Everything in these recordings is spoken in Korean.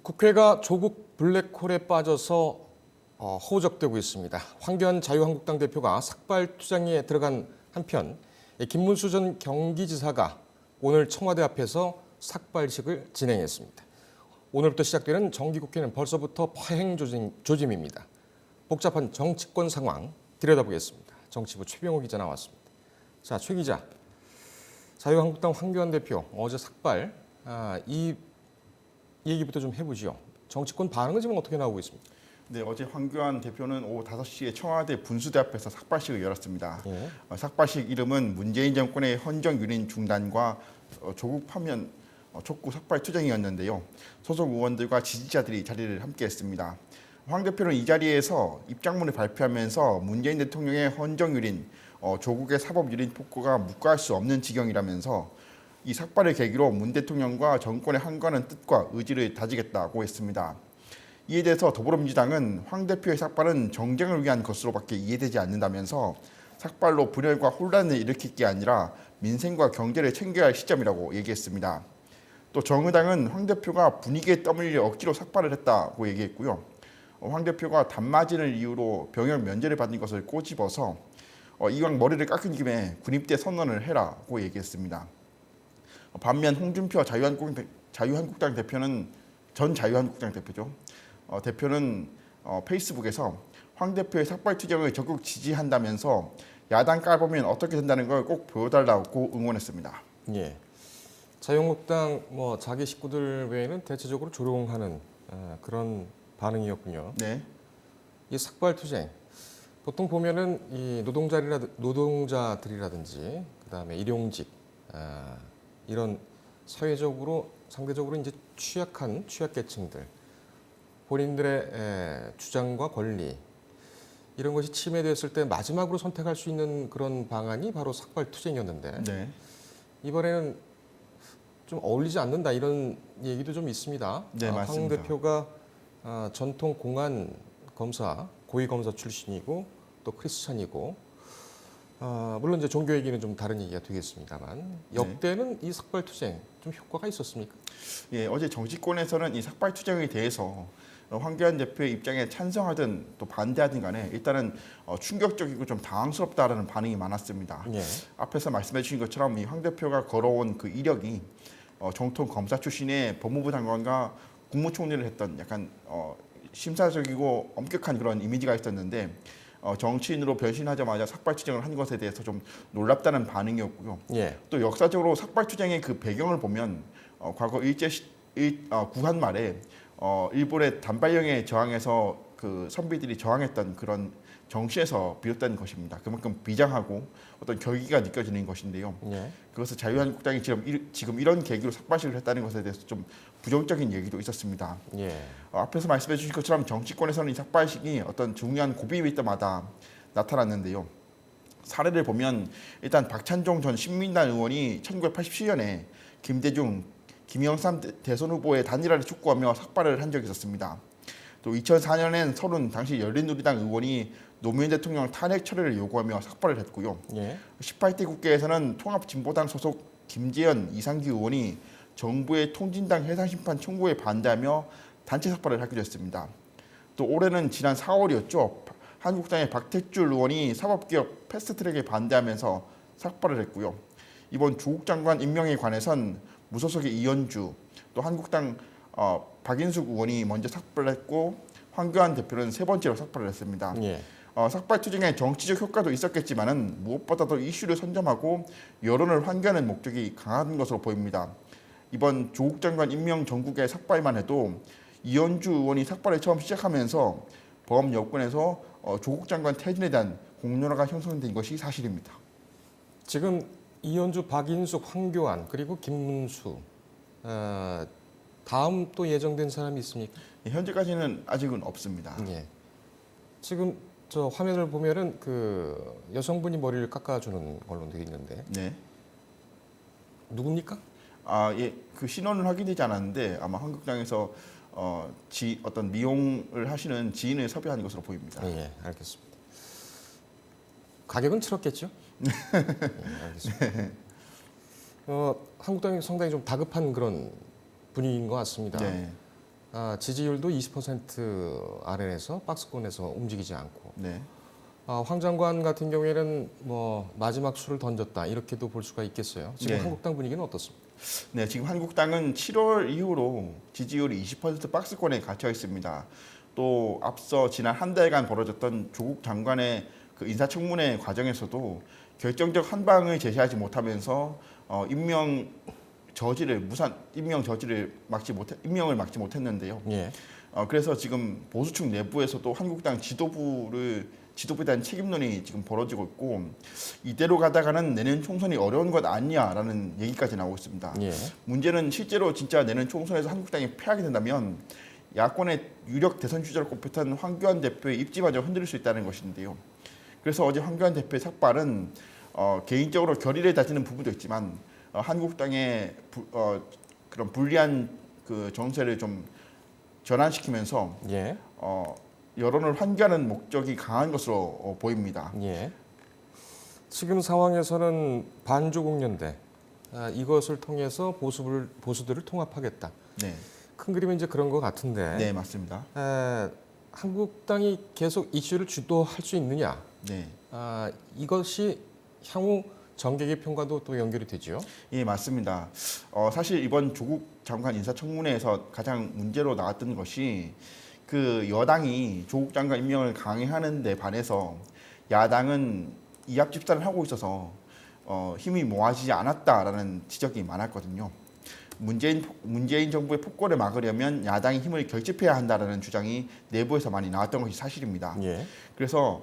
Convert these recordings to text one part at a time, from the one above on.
국회가 조국 블랙홀에 빠져서 허우적대고 있습니다. 황교안 자유한국당 대표가 삭발 투쟁에 들어간 한편 김문수 전 경기지사가 오늘 청와대 앞에서 삭발식을 진행했습니다. 오늘부터 시작되는 정기국회는 벌써부터 파행 조짐입니다. 복잡한 정치권 상황 들여다보겠습니다. 정치부 최병호 기자 나왔습니다. 자, 최 기자, 자유한국당 황교안 대표 어제 삭발 이 얘기부터 좀 해보죠. 정치권 반응은 지금 어떻게 나오고 있습니까? 네, 어제 황교안 대표는 오후 5시에 청와대 분수대 앞에서 삭발식을 열었습니다. 예. 삭발식 이름은 문재인 정권의 헌정 유린 중단과 조국 파면 촉구 삭발 투쟁이었는데요. 소속 의원들과 지지자들이 자리를 함께했습니다. 황 대표는 이 자리에서 입장문을 발표하면서 문재인 대통령의 헌정 유린, 조국의 사법 유린 폭거가 묵과할 수 없는 지경이라면서 이 삭발을 계기로 문 대통령과 정권의 한가하는 뜻과 의지를 다지겠다고 했습니다. 이에 대해서 더불어민주당은 황 대표의 삭발은 정쟁을 위한 것으로밖에 이해되지 않는다면서 삭발로 분열과 혼란을 일으킬 게 아니라 민생과 경제를 챙겨야 할 시점이라고 얘기했습니다. 또 정의당은 황 대표가 분위기에 떠밀려 억지로 삭발을 했다고 얘기했고요. 황 대표가 단마진을 이유로 병역 면제를 받은 것을 꼬집어서 이왕 머리를 깎은 김에 군입대 선언을 해라고 얘기했습니다. 반면 홍준표 자유한국당 대표는 전 자유한국당 대표죠. 대표는 페이스북에서 황 대표의 삭발 투쟁을 적극 지지한다면서 야당 깔보면 어떻게 된다는 걸 꼭 보여달라고 응원했습니다. 예. 자유한국당 자기 식구들 외에는 대체적으로 조롱하는 그런 반응이었군요. 네. 이 삭발 투쟁 보통 보면은 이 노동자들이라든지 그다음에 일용직 이런 사회적으로 상대적으로 이제 취약계층들 본인들의 주장과 권리 이런 것이 침해됐을 때 마지막으로 선택할 수 있는 그런 방안이 바로 삭발 투쟁이었는데 네. 이번에는 좀 어울리지 않는다 이런 얘기도 좀 있습니다. 네, 황 맞습니다. 대표가 전통 공안 검사 고위 검사 출신이고 또 크리스찬이고 물론 이제 종교 얘기는 좀 다른 얘기가 되겠습니다만 역대는 이 삭발 투쟁 좀 효과가 있었습니까? 예, 어제 정치권에서는 이 삭발 투쟁에 대해서 황교안 대표의 입장에 찬성하든 또 반대하든 간에 일단은 충격적이고 좀 당황스럽다라는 반응이 많았습니다. 예. 앞에서 말씀해 주신 것처럼 이 황 대표가 걸어온 그 이력이 정통 검사 출신의 법무부 장관과 국무총리를 했던 약간 심사적이고 엄격한 그런 이미지가 있었는데 정치인으로 변신하자마자 삭발 투쟁을 한 것에 대해서 좀 놀랍다는 반응이었고요. 예. 또 역사적으로 삭발 투쟁의 그 배경을 보면 과거 구한 말에 일본의 단발령에 저항해서 그 선비들이 저항했던 그런 정시에서 비롯된 것입니다. 그만큼 비장하고 어떤 결기가 느껴지는 것인데요. 예. 그것을 자유한국당이 지금 이런 계기로 삭발식을 했다는 것에 대해서 좀 부정적인 얘기도 있었습니다. 예. 앞에서 말씀해 주신 것처럼 정치권에서는 이 삭발식이 어떤 중요한 고비일 때마다 나타났는데요. 사례를 보면 일단 박찬종 전 신민당 의원이 1987년에 김대중, 김영삼 대선 후보의 단일화를 촉구하며 삭발을 한 적이 있었습니다. 또 2004년엔 서른 당시 열린우리당 의원이 노무현 대통령 탄핵 처리를 요구하며 삭발을 했고요. 예. 18대 국회에서는 통합진보당 소속 김재현, 이상기 의원이 정부의 통진당 해상심판 청구에 반대하며 단체 삭발을 하기도 했습니다. 또 올해는 지난 4월이었죠. 한국당의 박택줄 의원이 사법개혁 패스트트랙에 반대하면서 삭발을 했고요. 이번 조국 장관 임명에 관해선 무소속의 이현주, 또 한국당 박인숙 의원이 먼저 삭발을 했고 황교안 대표는 세 번째로 삭발을 했습니다. 예. 삭발 투쟁의 정치적 효과도 있었겠지만은 무엇보다도 이슈를 선점하고 여론을 환기하는 목적이 강한 것으로 보입니다. 이번 조국 장관 임명 전국의 삭발만 해도 이현주 의원이 삭발을 처음 시작하면서 범 여권에서 조국 장관 퇴진에 대한 공론화가 형성된 것이 사실입니다. 지금 이현주, 박인숙, 황교안 그리고 김문수 다음 또 예정된 사람이 있습니까? 현재까지는 아직은 없습니다. 예. 지금 저 화면을 보면은 그 여성분이 머리를 깎아주는 걸로 되어 있는데 네. 누굽니까? 예, 그 신원은 확인되지 않았는데 아마 한국당에서 어떤 미용을 하시는 지인을 섭외한 것으로 보입니다. 예, 알겠습니다. 가격은 치렀겠죠? 예, 알겠습니다. 한국당이 상당히 좀 다급한 그런 분위기인 것 같습니다. 네. 지지율도 20% 아래에서 박스권에서 움직이지 않고 네. 황 장관 같은 경우에는 뭐 마지막 수를 던졌다 이렇게도 볼 수가 있겠어요. 지금 네. 한국당 분위기는 어떻습니까? 네, 지금 한국당은 7월 이후로 지지율이 20% 박스권에 갇혀 있습니다. 또 앞서 지난 한 달간 벌어졌던 조국 장관의 그 인사청문회 과정에서도 결정적 한방을 제시하지 못하면서 임명을 막지 못했는데요. 예. 그래서 지금 보수층 내부에서도 한국당 지도부에 대한 책임론이 지금 벌어지고 있고 이대로 가다가는 내년 총선이 어려운 것 아니냐라는 얘기까지 나오고 있습니다. 예. 문제는 실제로 진짜 내년 총선에서 한국당이 패하게 된다면 야권의 유력 대선 주자로 꼽혔던 황교안 대표의 입지마저 흔들릴 수 있다는 것인데요. 그래서 어제 황교안 대표의 삭발은 개인적으로 결의를 다지는 부분도 있지만 한국당의 그런 불리한 그 정세를 좀 전환시키면서 예. 여론을 환기하는 목적이 강한 것으로 보입니다. 예. 지금 상황에서는 반조국 연대 이것을 통해서 보수들을 통합하겠다. 네, 큰 그림은 이제 그런 것 같은데 네 맞습니다. 한국당이 계속 이슈를 주도할 수 있느냐? 네, 이것이 향후 정계 개편과도 또 연결이 되죠. 예 맞습니다. 사실 이번 조국 장관 인사청문회에서 가장 문제로 나왔던 것이 그 여당이 조국 장관 임명을 강행하는 데 반해서 야당은 이합 집산을 하고 있어서 힘이 모아지지 않았다라는 지적이 많았거든요. 문재인 정부의 폭거를 막으려면 야당이 힘을 결집해야 한다라는 주장이 내부에서 많이 나왔던 것이 사실입니다. 예. 그래서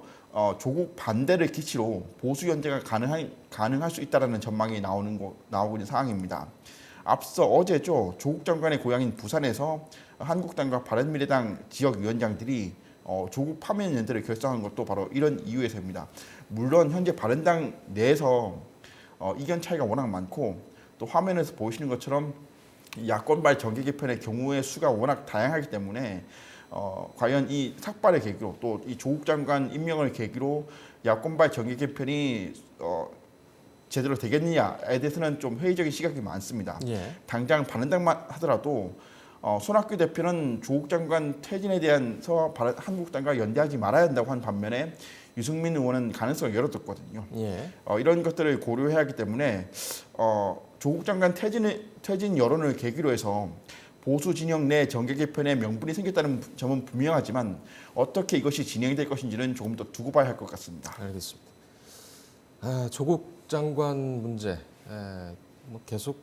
조국 반대를 기치로 보수 연대가 가능할 수 있다라는 전망이 나오고 있는 상황입니다. 앞서 어제죠, 조국 장관의 고향인 부산에서 한국당과 바른미래당 지역위원장들이 조국 파면 연대를 결성한 것도 바로 이런 이유에서입니다. 물론 현재 바른당 내에서 이견 차이가 워낙 많고 또 화면에서 보시는 것처럼 야권발 정계 개편의 경우의 수가 워낙 다양하기 때문에 과연 이 삭발의 계기로 또 이 조국 장관 임명을 계기로 야권발 정계 개편이 제대로 되겠느냐에 대해서는 좀 회의적인 시각이 많습니다. 예. 당장 바른당만 하더라도 손학규 대표는 조국 장관 퇴진에 대해서 한국당과 연대하지 말아야 한다고 한 반면에 유승민 의원은 가능성을 열어뒀거든요. 예. 이런 것들을 고려해야 하기 때문에 조국 장관 퇴진 여론을 계기로 해서 보수 진영 내 정계 개편에 명분이 생겼다는 점은 분명하지만 어떻게 이것이 진행될 것인지는 조금 더 두고 봐야 할 것 같습니다. 알겠습니다. 조국 장관 문제 뭐 계속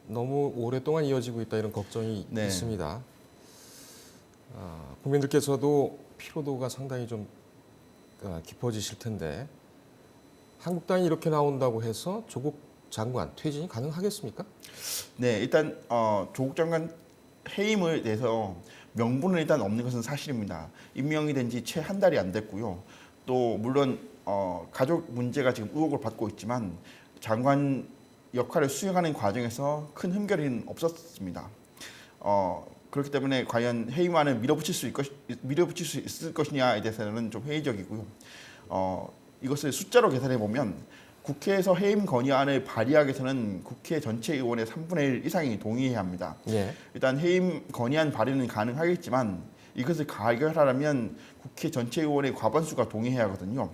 너무 오랫동안 이어지고 있다 이런 걱정이 네. 있습니다. 국민들께서도 피로도가 상당히 좀 깊어지실 텐데 한국당이 이렇게 나온다고 해서 조국 장관 퇴진이 가능하겠습니까? 네, 일단 조국 장관 해임을 내서 명분은 일단 없는 것은 사실입니다. 임명이 된 지 채 한 달이 안 됐고요. 또 물론 가족 문제가 지금 의혹을 받고 있지만 장관 역할을 수행하는 과정에서 큰 흠결은 없었습니다. 그렇기 때문에 과연 해임안을 밀어붙일 수 있을 것이냐에 대해서는 좀 회의적이고요. 이것을 숫자로 계산해 보면 국회에서 해임 건의안을 발의하기 위해서는 국회 전체 의원의 3분의 1 이상이 동의해야 합니다. 예. 일단 해임 건의안 발의는 가능하겠지만 이것을 가결하려면 국회 전체 의원의 과반수가 동의해야 하거든요.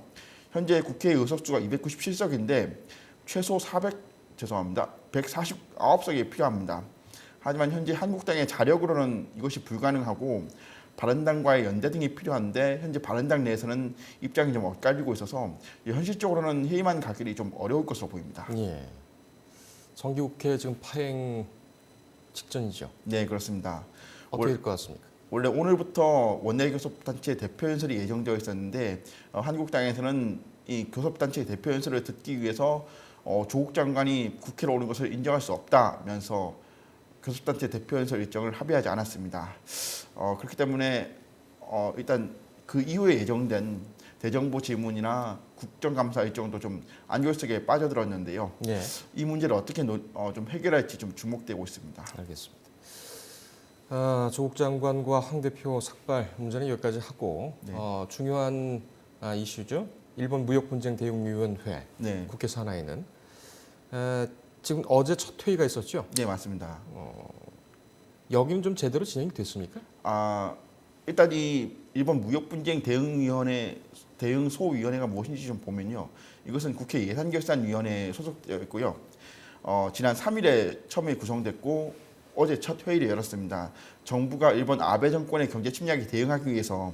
현재 국회 의석수가 297석인데 최소 149석이 필요합니다. 하지만 현재 한국당의 자력으로는 이것이 불가능하고 바른당과의 연대 등이 필요한데 현재 바른당 내에서는 입장이 좀 엇갈리고 있어서 현실적으로는 해임안 가결이 좀 어려울 것으로 보입니다. 예. 정기국회 지금 파행 직전이죠. 네, 그렇습니다. 어떻게 될 것 같습니까? 원래 오늘부터 원내교섭단체 대표 연설이 예정되어 있었는데 한국당에서는 이 교섭단체 대표 연설을 듣기 위해서 조국 장관이 국회로 오는 것을 인정할 수 없다면서 교섭단체 대표 연설 일정을 합의하지 않았습니다. 그렇기 때문에 일단 그 이후에 예정된 대정부 질문이나 국정감사 일정도 좀 안결석에 빠져들었는데요. 예. 이 문제를 어떻게 좀 해결할지 좀 주목되고 있습니다. 알겠습니다. 조국 장관과 황 대표 삭발 문제는 여기까지 하고 네. 중요한 이슈죠. 일본 무역분쟁 대응위원회 네, 국회 산하에는 지금 어제 첫 회의가 있었죠. 네 맞습니다. 여기는 좀 제대로 진행이 됐습니까? 일단 이 일본 무역분쟁 대응소위원회가 무엇인지 좀 보면요. 이것은 국회 예산결산위원회에 소속되어 있고요. 지난 3일에 처음에 구성됐고 어제 첫 회의를 열었습니다. 정부가 일본 아베 정권의 경제 침략에 대응하기 위해서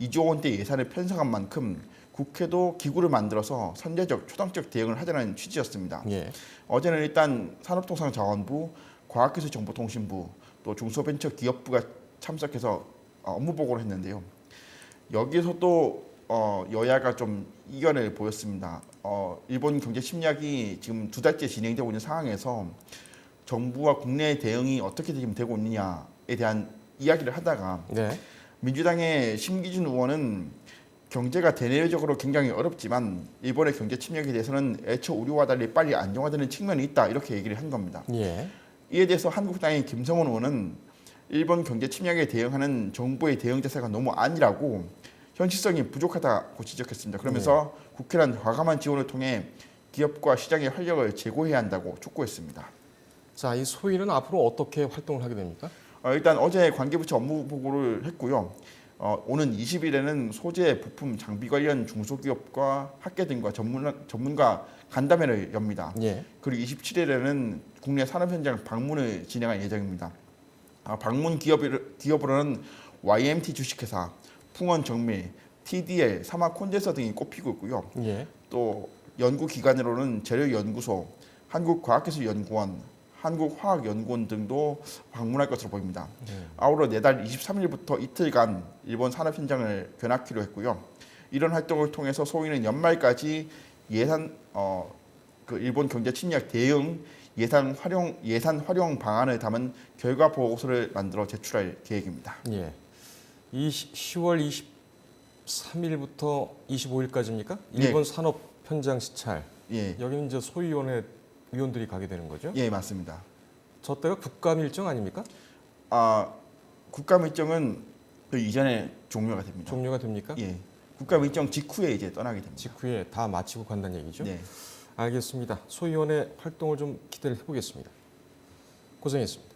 2조 원대 예산을 편성한 만큼 국회도 기구를 만들어서 선제적, 초당적 대응을 하자는 취지였습니다. 예. 어제는 일단 산업통상자원부, 과학기술정보통신부, 또 중소벤처기업부가 참석해서 업무 보고를 했는데요. 여기에서 또 여야가 좀 이견을 보였습니다. 일본 경제 침략이 지금 2달째 진행되고 있는 상황에서 정부와 국내 대응이 어떻게 지금 되고 있느냐에 대한 이야기를 하다가 네. 민주당의 심기준 의원은 경제가 대내적으로 굉장히 어렵지만 일본의 경제 침략에 대해서는 애초 우려와 달리 빨리 안정화되는 측면이 있다 이렇게 얘기를 한 겁니다. 예. 이에 대해서 한국당의 김성원 의원은 일본 경제 침략에 대응하는 정부의 대응 자세가 너무 안일하고 현실성이 부족하다고 지적했습니다. 그러면서 국회란 과감한 지원을 통해 기업과 시장의 활력을 제고해야 한다고 촉구했습니다. 자, 이 소위는 앞으로 어떻게 활동을 하게 됩니까? 일단 어제 관계부처 업무 보고를 했고요. 오는 20일에는 소재, 부품, 장비 관련 중소기업과 학계 등과 전문가 간담회를 엽니다. 예. 그리고 27일에는 국내 산업 현장 방문을 진행할 예정입니다. 방문 기업으로는 YMT 주식회사, 풍원정밀, TDL, 사마콘덴서 등이 꼽히고 있고요. 예. 또 연구기관으로는 재료연구소, 한국과학기술연구원, 한국화학연구원 등도 방문할 것으로 보입니다. 아울러 내달 23일부터 이틀간 일본 산업 현장을 견학키로 했고요. 이런 활동을 통해서 소위는 연말까지 일본 경제 침략 대응 예산 활용 방안을 담은 결과 보고서를 만들어 제출할 계획입니다. 예. 10월 23일부터 25일까지입니까? 일본 산업 현장 시찰. 예, 여기는 이제 소위원회 위원들이 가게 되는 거죠? 예, 맞습니다. 저 때가 국감 일정 아닙니까? 국감 일정은 그 이전에 종료가 됩니다. 종료가 됩니까? 예, 국감 일정 직후에 이제 떠나게 됩니다. 직후에 다 마치고 간다는 얘기죠? 네. 알겠습니다. 소위원회 활동을 좀 기대를 해보겠습니다. 고생했습니다.